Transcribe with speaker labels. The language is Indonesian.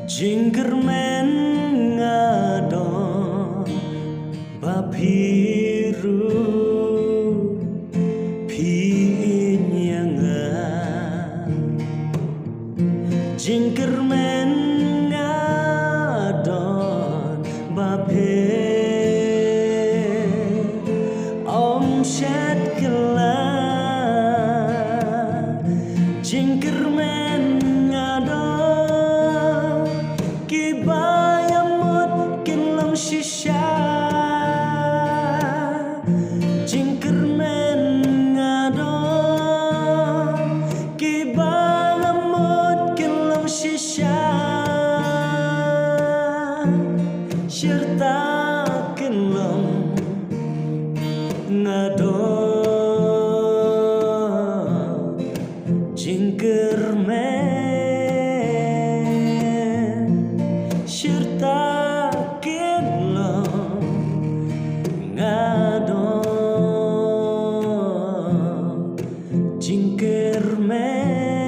Speaker 1: Jingkermen ngadon babiru pinyangan Jingkermen ngadon babir om syad kelar Jingkermen ngadon kibayamut kilam shisha Jingkermen ngadon kibayamut kilam shisha Syirta kilam ngadon Jingkermen Syirta kilam ngadon Jingkermen